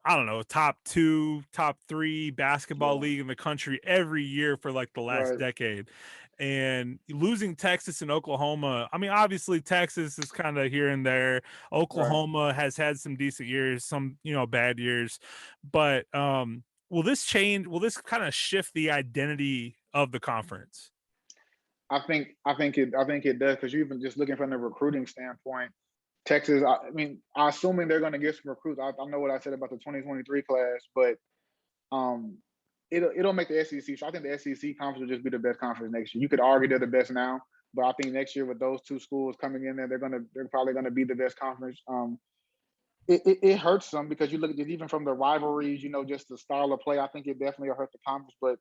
I don't know, top 2, top 3 basketball league in the country every year for like the last decade. And losing Texas and Oklahoma, I mean, obviously Texas is kind of here and there. Oklahoma has had some decent years, some, bad years. But will this change? Will this kind of shift the identity of the conference? I think it does, because you've been just looking from the recruiting standpoint. Texas, I mean, I'm assuming they're going to get some recruits. I know what I said about the 2023 class, but it'll make the SEC. So I think the SEC conference will just be the best conference next year. You could argue they're the best now, but I think next year with those two schools coming in there, they're probably going to be the best conference. It hurts them because you look at it even from the rivalries, just the style of play. I think it definitely will hurt the conference, but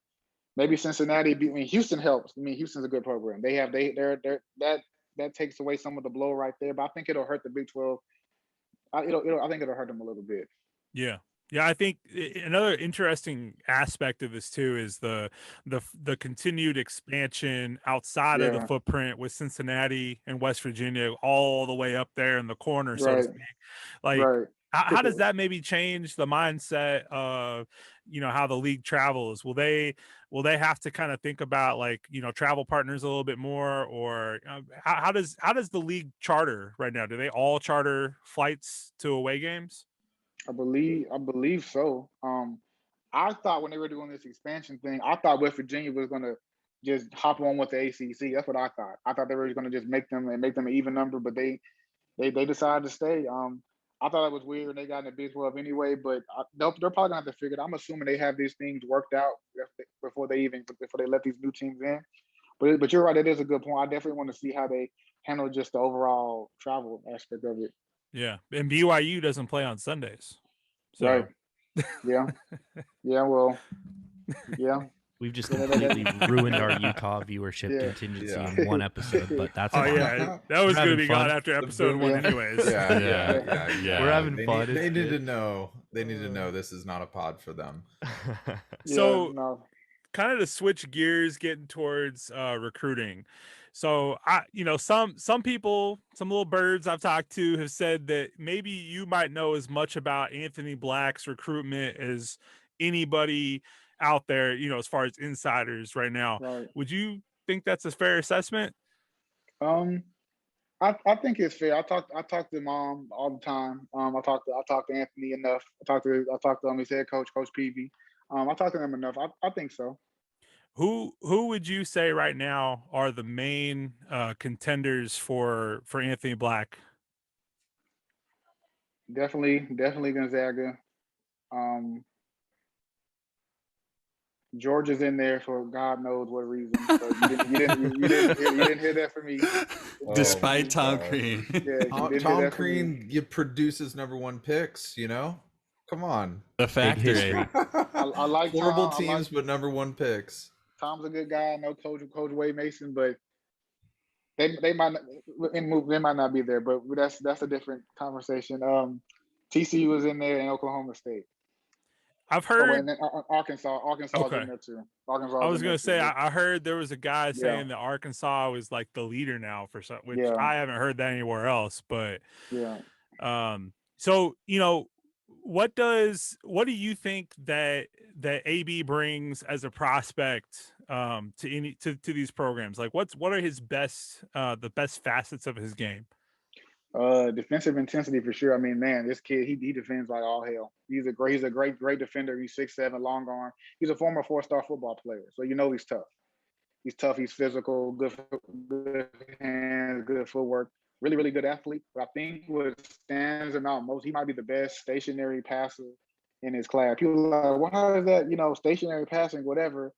maybe Cincinnati. Houston helps. I mean, Houston's a good program. That takes away some of the blow right there. But I think it'll hurt the Big 12. I think it'll hurt them a little bit. Yeah. I think another interesting aspect of this too is the continued expansion outside of the footprint with Cincinnati and West Virginia all the way up there in the corner, so to speak. Like, how does that maybe change the mindset of how the league travels? Will they have to kind of think about travel partners a little bit more, or how does the league charter right now? Do they all charter flights to away games? I believe so. I thought when they were doing this expansion thing, I thought West Virginia was going to just hop on with the ACC. That's what I thought. I thought they were going to just make them an even number, but they decided to stay. I thought it was weird when they got in the Big 12 anyway, but they're probably gonna have to figure it out. I'm assuming they have these things worked out before they let these new teams in. But you're right, it is a good point. I definitely want to see how they handle just the overall travel aspect of it. Yeah, and BYU doesn't play on Sundays. So. Right. Yeah. Well. Yeah. We've just completely ruined our Utah viewership contingency in one episode, but that's that was going to be gone after episode 1 anyways. Yeah. We're having fun. They need to know. They need to know this is not a pod for them. So, kind of to switch gears, getting towards recruiting. So some people, some little birds I've talked to have said that maybe you might know as much about Anthony Black's recruitment as anybody out there, as far as insiders right now. Right. Would you think that's a fair assessment? I think it's fair. I talk to Mom all the time. I talk to Anthony enough. I talk to him. His head coach, Coach Peavy. I talk to them enough. I think so. Who would you say right now are the main contenders for Anthony Black? Definitely Gonzaga. Georgia's in there for God knows what reason. So you didn't hear that from me. Despite Tom Crean. Tom Crean produces #1 picks, Come on. The factory. I like horrible Tom. teams, but #1 picks. Tom's a good guy. I know Coach Wade Mason, but they might not be there. But that's a different conversation. TCU was in there, and Oklahoma State. I've heard. Oh, and then Arkansas's Okay. in there too. Arkansas. I was gonna say I heard there was a guy saying that Arkansas was like the leader now for some, which I haven't heard that anywhere else. But so what do you think that AB brings as a prospect to these programs? Like what are his best the best facets of his game? Defensive intensity for sure. I mean, man, this kid, he defends like all hell. He's a great defender. He's 6'7", long arm. He's a former 4-star football player, so he's tough. He's tough. He's physical, good hands, good footwork. Really, really good athlete. But I think what stands him out most, he might be the best stationary passer in his class. People are like, well, how is that? Stationary passing, whatever.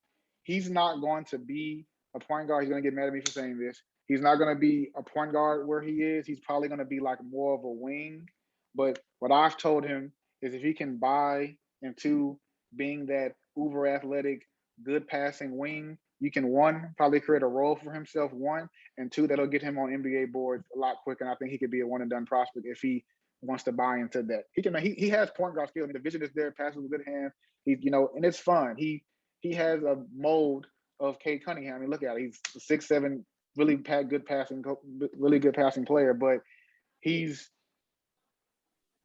He's not going to be a point guard. He's going to get mad at me for saying this. He's not going to be a point guard where he is. He's probably going to be like more of a wing. But what I've told him is if he can buy into being that uber athletic, good passing wing, you can, one, probably create a role for himself, one, and two, that'll get him on NBA boards a lot quicker. And I think he could be a one and done prospect if he wants to buy into that. He has point guard skill. I mean, the vision is there, passes with good hands. And it's fun. He has a mold of Cade Cunningham. I mean, look at it. He's 6'7", really good passing player, but he's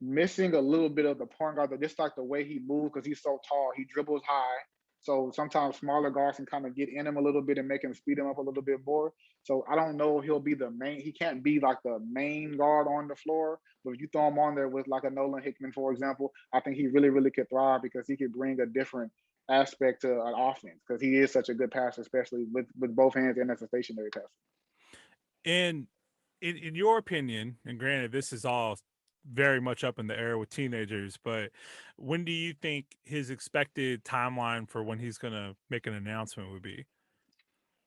missing a little bit of the point guard, just like the way he moves, because he's so tall. He dribbles high. So sometimes smaller guards can kind of get in him a little bit and make him speed him up a little bit more. So I don't know if he'll be the main. He can't be like the main guard on the floor. But if you throw him on there with like a Nolan Hickman, for example, I think he really, really could thrive because he could bring a different aspect to an offense because he is such a good passer, especially with both hands and as a stationary passer. And in your opinion, and granted, this is all very much up in the air with teenagers, but when do you think his expected timeline for when he's going to make an announcement would be?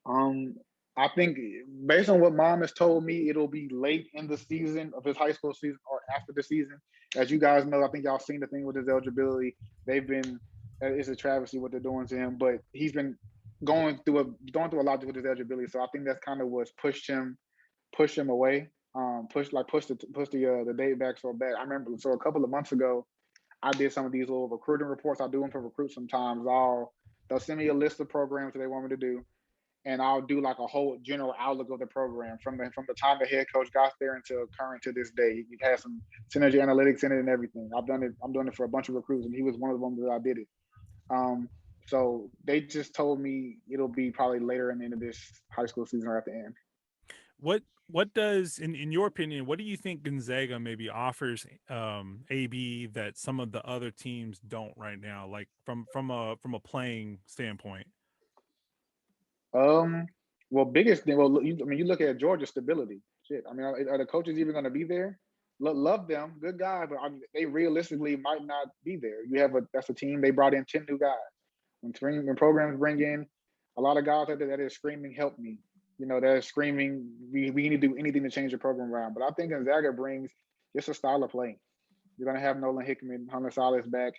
I think based on what Mom has told me, it'll be late in the season of his high school season or after the season. As you guys know, I think y'all seen the thing with his eligibility. It's a travesty what they're doing to him, but he's been going through a lot with his eligibility. So I think that's kind of what's pushed him away. Push the date back so bad. I remember, so a couple of months ago, I did some of these little recruiting reports. I do them for recruits sometimes. They'll send me a list of programs that they want me to do, and I'll do like a whole general outlook of the program from the time the head coach got there until current to this day. He has some synergy analytics in it and everything. I'm doing it for a bunch of recruits, and he was one of them that I did it. So they just told me it'll be probably later in the end of this high school season or at the end. What does, in your opinion, what do you think Gonzaga maybe offers AB that some of the other teams don't right now, like from a playing standpoint? Biggest thing. Well, you look at Georgia stability. Shit. I mean, are the coaches even going to be there? Love them, good guys, but they realistically might not be there. That's a team they brought in 10 new guys. When programs bring in a lot of guys that are screaming, "Help me!" They're screaming, we need to do anything to change the program around. But I think Gonzaga brings just a style of play. You're going to have Nolan Hickman, Hunter Silas back.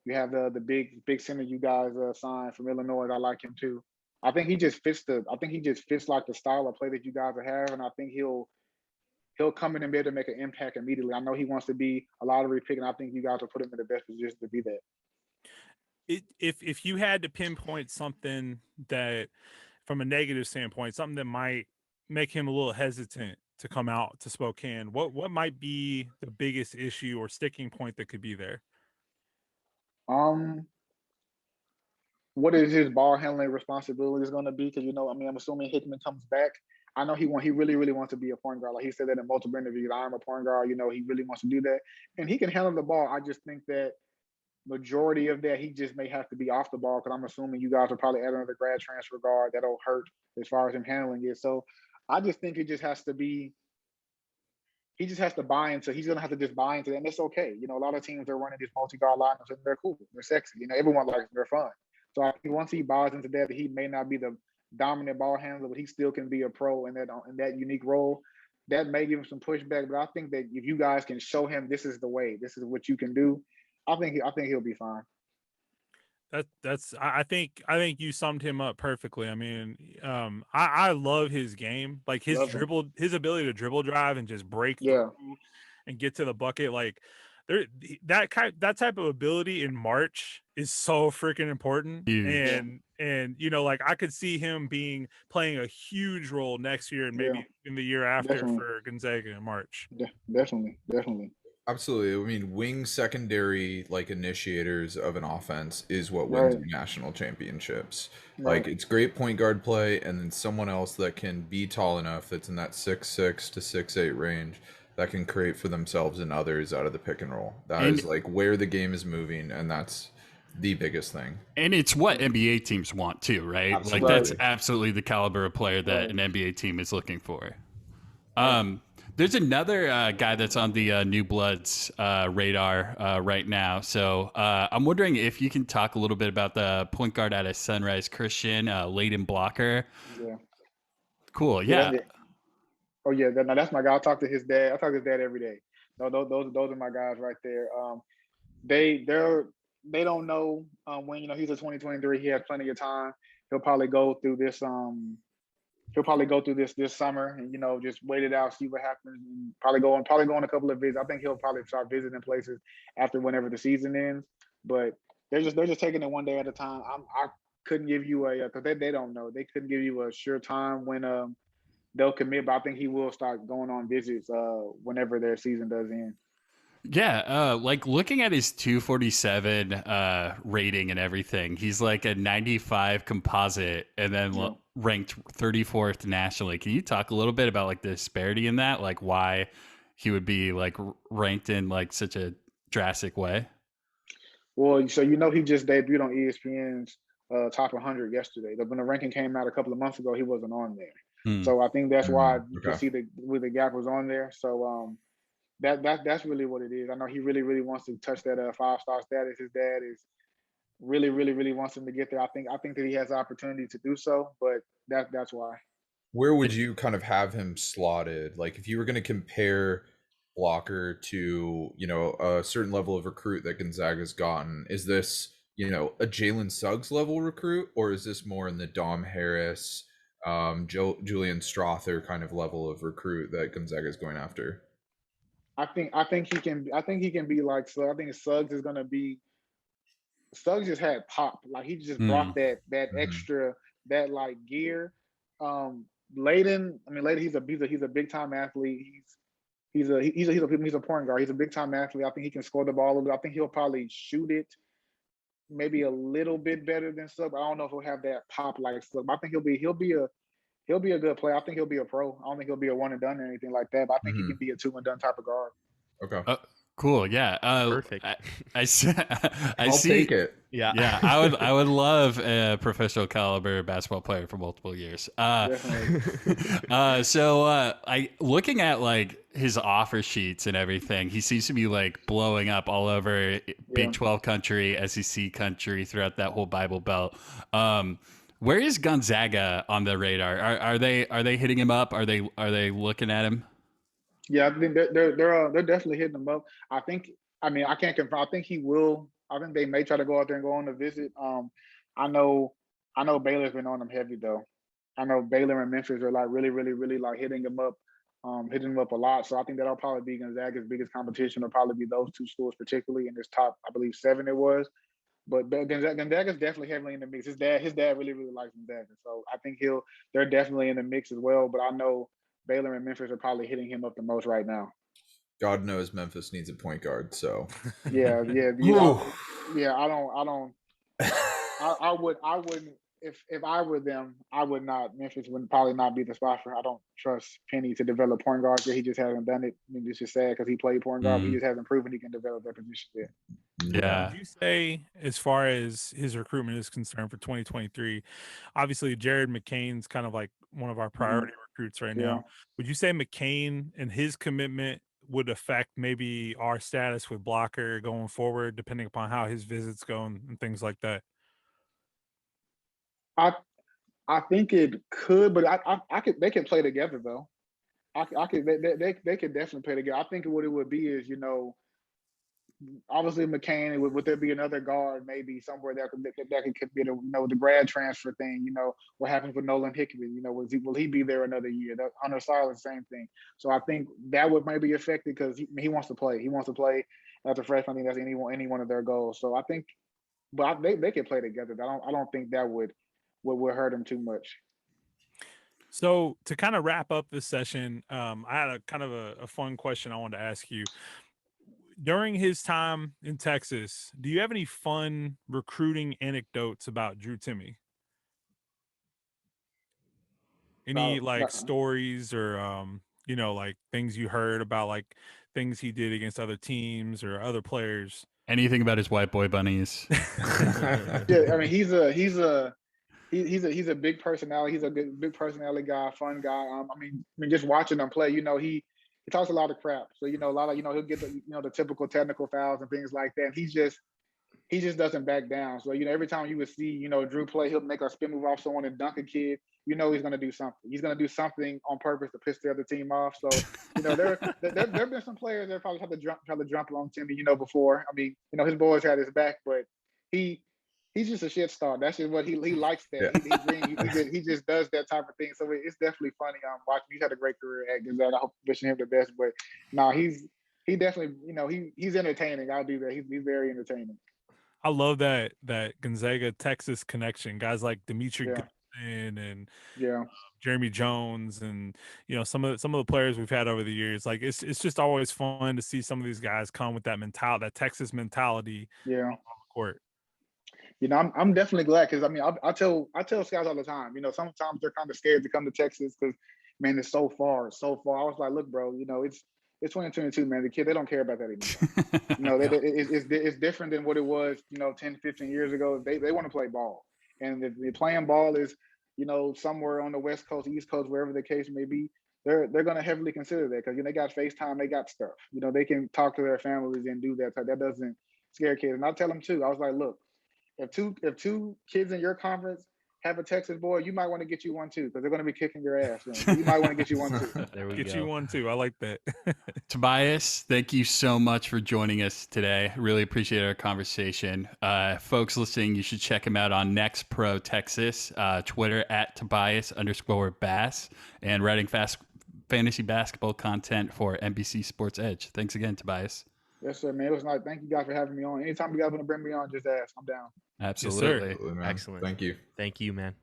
You have the big center you guys signed from Illinois. I like him too. I think he just fits like the style of play that you guys have, and I think he'll come in and be able to make an impact immediately. I know he wants to be a lottery pick, and I think you guys will put him in the best position to be that. If you had to pinpoint something that, from a negative standpoint, something that might make him a little hesitant to come out to Spokane, what might be the biggest issue or sticking point that could be there? What is his ball handling responsibilities going to be? Because I'm assuming Hickman comes back. I know he really, really wants to be a point guard. Like he said that in multiple interviews. I'm a point guard. He really wants to do that, and he can handle the ball. I just think that majority of that he just may have to be off the ball because I'm assuming you guys will probably add another grad transfer guard that'll hurt as far as him handling it. So I just think it just has to be. He just has to buy into. He's gonna have to just buy into that, and it's okay. A lot of teams are running these multi-guard lineups, and they're cool. They're sexy. Everyone likes them. They're fun. So I think once he buys into that, he may not be the dominant ball handler, but he still can be a pro in that unique role. That may give him some pushback, but I think that if you guys can show him this is the way, this is what you can do, I think he'll be fine. I think you summed him up perfectly. I mean, I love his game, like his ability to dribble drive and just break through and get to the bucket. Like that type of ability in March is so freaking important. Huge. And like I could see him playing a huge role next year and maybe in the year after definitely. for Gonzaga in March. Definitely. Absolutely. I mean, wing secondary like initiators of an offense is what wins you national championships. Like it's great point guard play, and then someone else that can be tall enough that's in that 6'6" to 6'8" range that can create for themselves and others out of the pick and roll. That is like where the game is moving, and that's the biggest thing. And it's what NBA teams want too, right? Absolutely. Like that's absolutely the caliber of player that an NBA team is looking for. There's another guy that's on the New Bloods radar right now. So I'm wondering if you can talk a little bit about the point guard out of Sunrise Christian, Leighton Blocker. Yeah. Cool. Yeah. Oh yeah, that's my guy. I talk to his dad. I talk to his dad every day. No, those are my guys right there. They don't know when he's a 2023. He has plenty of time. He'll probably go through this. This summer and just wait it out, see what happens, and probably go on a couple of visits. I think he'll probably start visiting places after whenever the season ends. But they're just taking it one day at a time. I couldn't give you because they don't know. They couldn't give you a sure time when they'll commit, but I think he will start going on visits whenever their season does end. Yeah, like looking at his 247 rating and everything, he's like a 95 composite and then ranked 34th nationally. Can you talk a little bit about like the disparity in that, like why he would be like ranked in like such a drastic way? Well, so he just debuted on ESPN's top 100 yesterday. When the ranking came out a couple of months ago, he wasn't on there. So I think that's why you can see where the gap was on there. So that's really what it is. I know he really, really wants to touch that 5-star status. His dad is really, really, really wants him to get there. I think that he has the opportunity to do so, but that's why. Where would you kind of have him slotted? Like if you were going to compare Blocker to, a certain level of recruit that Gonzaga's gotten, is this, a Jalen Suggs level recruit, or is this more in the Dom Harris, Julian Strother kind of level of recruit that Gonzaga's going after? I think he can be like Suggs. I think Suggs is gonna be. Suggs just had pop, like he just brought that extra, that like gear. Leighton, he's a big time athlete. He's a point guard. He's a big time athlete. I think he can score the ball a little bit. I think he'll probably shoot it maybe a little bit better than Suggs. I don't know if he'll have that pop like Suggs. But I think he'll be a good player. I think he'll be a pro. I don't think he'll be a one and done or anything like that. But I think he can be a 2-and-done type of guard. Okay. Cool. Yeah. Perfect. I'll see. Take it. Yeah. Yeah. I would love a professional caliber basketball player for multiple years. So looking at like his offer sheets and everything, he seems to be like blowing up all over Big 12 country, SEC country, throughout that whole Bible Belt. Where is Gonzaga on the radar? Are they hitting him up? Are they looking at him? Yeah, I think they're definitely hitting him up. I can't confirm. I think he will. I think they may try to go out there and go on a visit. I know Baylor's been on him heavy though. I know Baylor and Memphis are like really, really, really like hitting him up a lot. So I think that'll probably be Gonzaga's biggest competition. Will probably be those two schools, particularly in this top, I believe 7 it was. But Gonzaga's definitely heavily in the mix. His dad really, really likes Gonzaga, so I think they're definitely in the mix as well. But I know Baylor and Memphis are probably hitting him up the most right now. God knows Memphis needs a point guard, so yeah. I wouldn't. If I were them, I would not. Memphis would probably not be the spot for. I don't trust Penny to develop point guard. He just hasn't done it. It's just sad because he played point guard, but he just hasn't proven he can develop that position yet. Yeah. Would you say, as far as his recruitment is concerned for 2023, obviously Jared McCain's kind of like one of our priority recruits right now. Would you say McCain and his commitment would affect maybe our status with Blocker going forward, depending upon how his visits go and things like that? I think it could, but I could. They could play together though. I could. They could definitely play together. I think what it would be is obviously McCain. Would there be another guard maybe somewhere that could be the grad transfer thing? What happens with Nolan Hickman? Will he be there another year? Hunter Silas, same thing. So I think that would maybe affect it because he wants to play. He wants to play, as a freshman. I think that's any one of their goals. So I think, but they can play together. I don't think that would hurt them too much. So to kind of wrap up this session, I had a kind of a fun question I wanted to ask you. During his time in Texas, do you have any fun recruiting anecdotes about Drew Timme? Any like stories or you know, like things you heard about, like things he did against other teams or other players? Anything about his white boy bunnies? Yeah, I mean he's a big personality. He's a big personality guy, fun guy. I mean just watching him play, you know, he talks a lot of crap. So you know, a lot of, you know, he'll get the, you know, the typical technical fouls and things like that. And he just doesn't back down. So, you know, every time you would see, you know, Drew play, he'll make a spin move off someone and dunk a kid. You know, he's going to do something. He's going to do something on purpose to piss the other team off. So, you know, there have been some players that probably try to jump on Timme, you know, before. I mean, you know, his boys had his back, but he's just a shit star. That's just what he likes. That Yeah. he just does that type of thing. So it's definitely funny. Watching. He's had a great career at Gonzaga. I hope wishing him the best. But no, he definitely, you know, he's entertaining. I'll do that. He's very entertaining. I love that Gonzaga Texas connection. Guys like Dimitri Goodman and Jeremy Jones, and you know, some of the players we've had over the years. Like it's just always fun to see some of these guys come with that mentality, that Texas mentality. Yeah. On the court. You know, I'm definitely glad, because I mean, I tell scouts all the time. You know, sometimes they're kind of scared to come to Texas because, man, it's so far. I was like, look, bro, you know, it's 2022, man. The kid, they don't care about that anymore. You know, it's different than what it was, you know, 10, 15 years ago. They want to play ball. And if the playing ball is, you know, somewhere on the West Coast, East Coast, wherever the case may be, they're going to heavily consider that, because, you know, they got FaceTime, they got stuff. You know, they can talk to their families and do that. So that doesn't scare kids. And I tell them, too, I was like, look, if two kids in your conference have a Texas boy, you might want to get you one too, because they're going to be kicking your ass. You might want to get you one too. There we Get go. you one too. I like that. Tobias, thank you so much for joining us today. Really appreciate our conversation. Folks listening, you should check him out on NXTPRO Texas, Twitter at Tobias_Bass, and writing fast fantasy basketball content for NBC Sports Edge. Thanks again, Tobias. Yes, sir, man. It was nice. Thank you guys for having me on. Anytime you guys want to bring me on, just ask. I'm down. Absolutely. Yes, sir. Man. Excellent. Thank you. Thank you, man.